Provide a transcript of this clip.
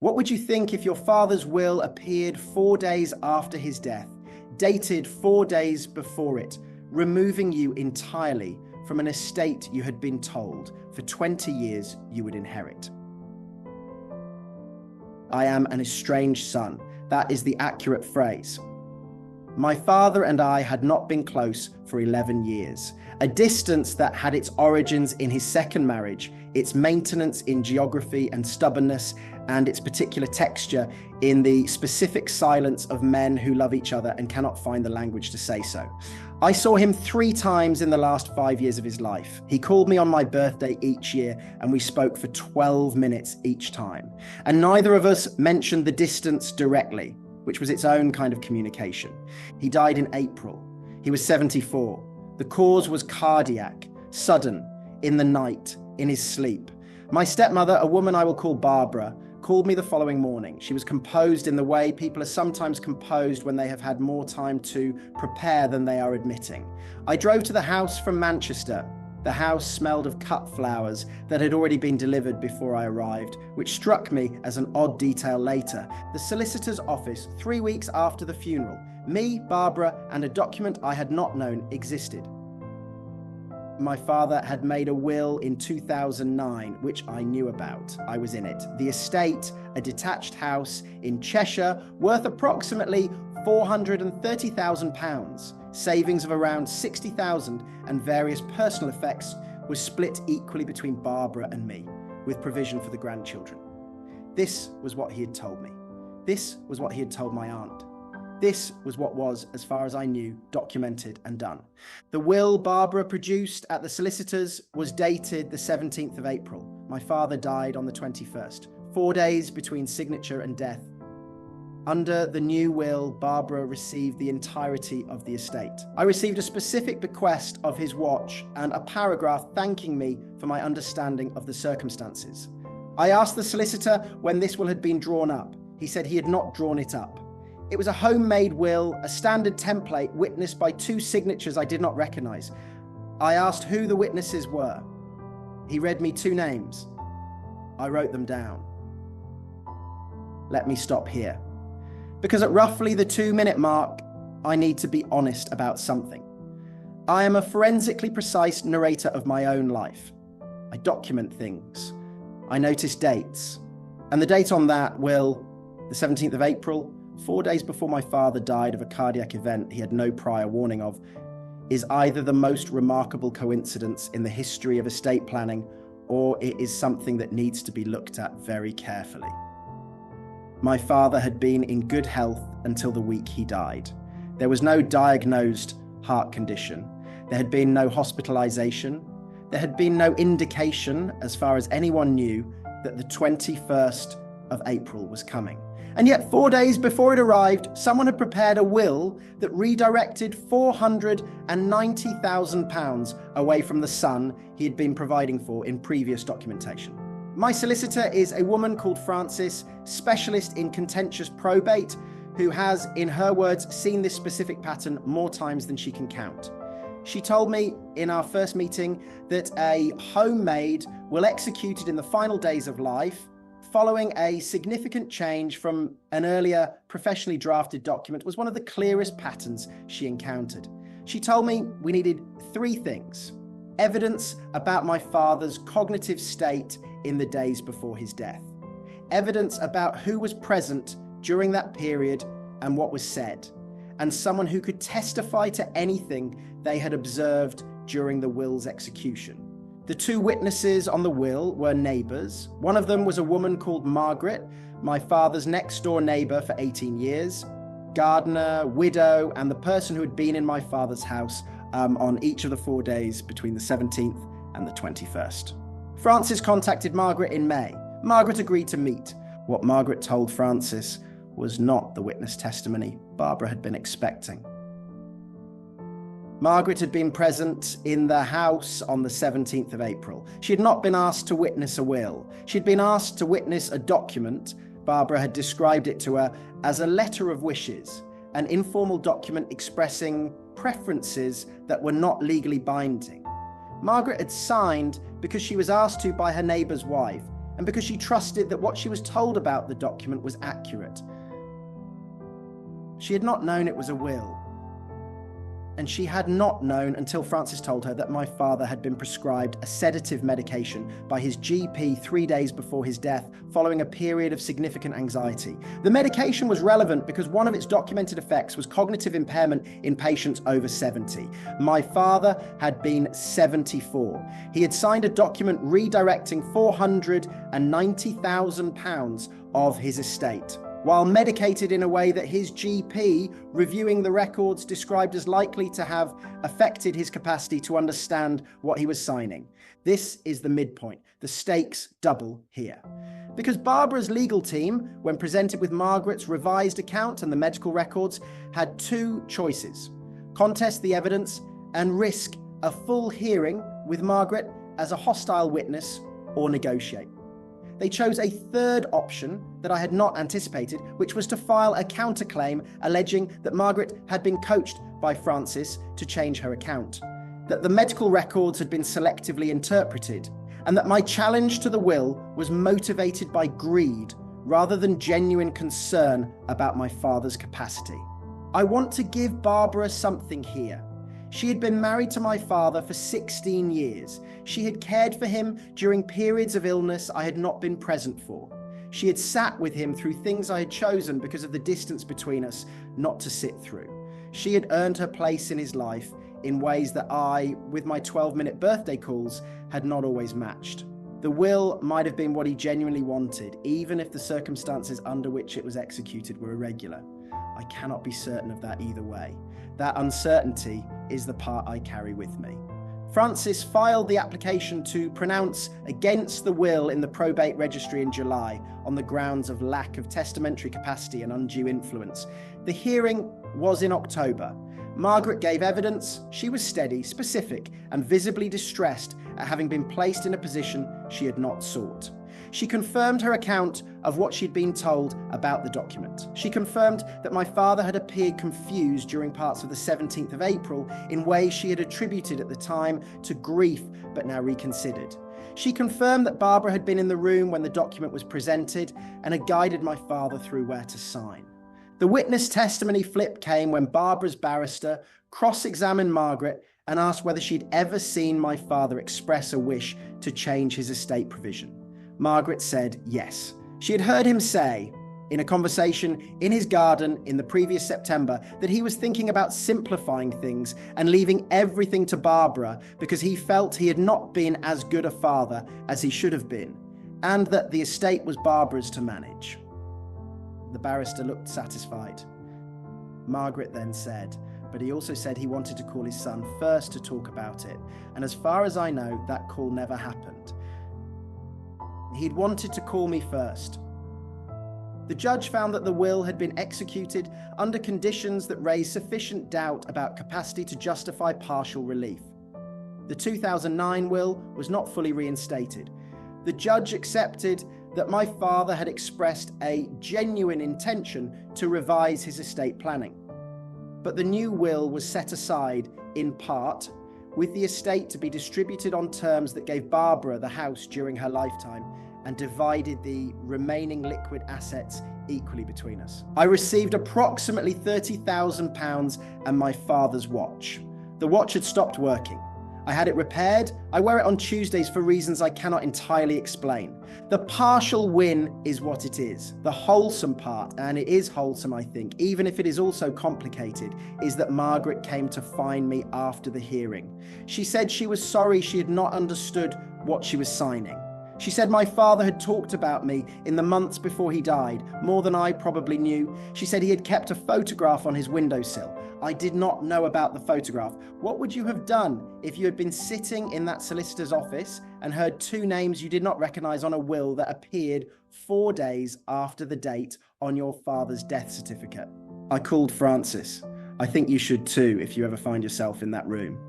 What would you think if your father's will appeared 4 days after his death, dated 4 days before it, removing you entirely from an estate you had been told for 20 years you would inherit? I am an estranged son. That is the accurate phrase. My father and I had not been close for 11 years, a distance that had its origins in his second marriage, its maintenance in geography and stubbornness, and its particular texture in the specific silence of men who love each other and cannot find the language to say so. I saw him 3 times in the last 5 years of his life. He called me on my birthday each year, and we spoke for 12 minutes each time. And neither of us mentioned the distance directly, which was its own kind of communication. He died in April. He was 74. The cause was cardiac, sudden, in the night, in his sleep. My stepmother, a woman I will call Barbara, called me the following morning. She was composed in the way people are sometimes composed when they have had more time to prepare than they are admitting. I drove to the house from Manchester. The house smelled of cut flowers that had already been delivered before I arrived, which struck me as an odd detail later. The solicitor's office, 3 weeks after the funeral. Me, Barbara, and a document I had not known existed. My father had made a will in 2009, which I knew about. I was in it. The estate, a detached house in Cheshire, worth approximately £430,000. Savings of around 60,000 and various personal effects was split equally between Barbara and me, with provision for the grandchildren. This was what he had told me. This was what he had told my aunt. This was what was, as far as I knew, documented and done. The will Barbara produced at the solicitor's was dated the 17th of April. My father died on the 21st, 4 days between signature and death. Under the new will, Barbara received the entirety of the estate. I received a specific bequest of his watch and a paragraph thanking me for my understanding of the circumstances. I asked the solicitor when this will had been drawn up. He said he had not drawn it up. It was a homemade will, a standard template witnessed by 2 signatures I did not recognize. I asked who the witnesses were. He read me 2 names. I wrote them down. Let me stop here, because at roughly the 2-minute mark, I need to be honest about something. I am a forensically precise narrator of my own life. I document things. I notice dates. And the date on that will, the 17th of April, 4 days before my father died of a cardiac event he had no prior warning of, is either the most remarkable coincidence in the history of estate planning, or it is something that needs to be looked at very carefully. My father had been in good health until the week he died. There was no diagnosed heart condition. There had been no hospitalization. There had been no indication, as far as anyone knew, that the 21st of April was coming. And yet 4 days before it arrived, someone had prepared a will that redirected £490,000 away from the son he had been providing for in previous documentation. My solicitor is a woman called Frances, specialist in contentious probate, who has, in her words, seen this specific pattern more times than she can count. She told me in our first meeting that a homemade will executed in the final days of life, following a significant change from an earlier professionally drafted document, was one of the clearest patterns she encountered. She told me we needed 3 things: evidence about my father's cognitive state in the days before his death, evidence about who was present during that period and what was said, and someone who could testify to anything they had observed during the will's execution. The 2 witnesses on the will were neighbours. One of them was a woman called Margaret, my father's next-door neighbour for 18 years, gardener, widow, and the person who had been in my father's house on each of the 4 days between the 17th and the 21st. Frances contacted Margaret in May. Margaret agreed to meet. What Margaret told Frances was not the witness testimony Barbara had been expecting. Margaret had been present in the house on the 17th of April. She had not been asked to witness a will. She had been asked to witness a document. Barbara had described it to her as a letter of wishes, an informal document expressing preferences that were not legally binding. Margaret had signed because she was asked to by her neighbour's wife. and because she trusted that what she was told about the document was accurate. She had not known it was a will, and she had not known until Francis told her that my father had been prescribed a sedative medication by his GP 3 days before his death following a period of significant anxiety. The medication was relevant because one of its documented effects was cognitive impairment in patients over 70. My father had been 74. He had signed a document redirecting £490,000 of his estate, while medicated in a way that his GP, reviewing the records, described as likely to have affected his capacity to understand what he was signing. This is the midpoint. The stakes double here. Because Barbara's legal team, when presented with Margaret's revised account and the medical records, had two choices: contest the evidence and risk a full hearing with Margaret as a hostile witness, or negotiate. They chose a third option that I had not anticipated, which was to file a counterclaim alleging that Margaret had been coached by Francis to change her account, that the medical records had been selectively interpreted, and that my challenge to the will was motivated by greed rather than genuine concern about my father's capacity. I want to give Barbara something here. She had been married to my father for 16 years. She had cared for him during periods of illness I had not been present for. She had sat with him through things I had chosen because of the distance between us not to sit through. She had earned her place in his life in ways that I, with my 12-minute birthday calls, had not always matched. The will might have been what he genuinely wanted, even if the circumstances under which it was executed were irregular. I cannot be certain of that either way. That uncertainty is the part I carry with me. Francis filed the application to pronounce against the will in the probate registry in July on the grounds of lack of testamentary capacity and undue influence. The hearing was in October. Margaret gave evidence. She was steady, specific, and visibly distressed at having been placed in a position she had not sought. She confirmed her account of what she'd been told about the document. She confirmed that my father had appeared confused during parts of the 17th of April in ways she had attributed at the time to grief but now reconsidered. She confirmed that Barbara had been in the room when the document was presented and had guided my father through where to sign. The witness testimony flip came when Barbara's barrister cross-examined Margaret and asked whether she'd ever seen my father express a wish to change his estate provision. Margaret said yes. She had heard him say, in a conversation in his garden in the previous September, that he was thinking about simplifying things and leaving everything to Barbara because he felt he had not been as good a father as he should have been, and that the estate was Barbara's to manage. The barrister looked satisfied. Margaret then said, but he also said he wanted to call his son first to talk about it, and as far as I know, that call never happened. He'd wanted to call me first. The judge found that the will had been executed under conditions that raised sufficient doubt about capacity to justify partial relief. The 2009 will was not fully reinstated. The judge accepted that my father had expressed a genuine intention to revise his estate planning. But the new will was set aside, in part, with the estate to be distributed on terms that gave Barbara the house during her lifetime and divided the remaining liquid assets equally between us. I received approximately £30,000 and my father's watch. The watch had stopped working. I had it repaired. I wear it on Tuesdays for reasons I cannot entirely explain. The partial win is what it is. The wholesome part, and it is wholesome I think, even if it is also complicated, is that Margaret came to find me after the hearing. She said she was sorry she had not understood what she was signing. She said my father had talked about me in the months before he died, more than I probably knew. She said he had kept a photograph on his windowsill. I did not know about the photograph. What would you have done if you had been sitting in that solicitor's office and heard two names you did not recognise on a will that appeared 4 days after the date on your father's death certificate? I called Francis. I think you should too if you ever find yourself in that room.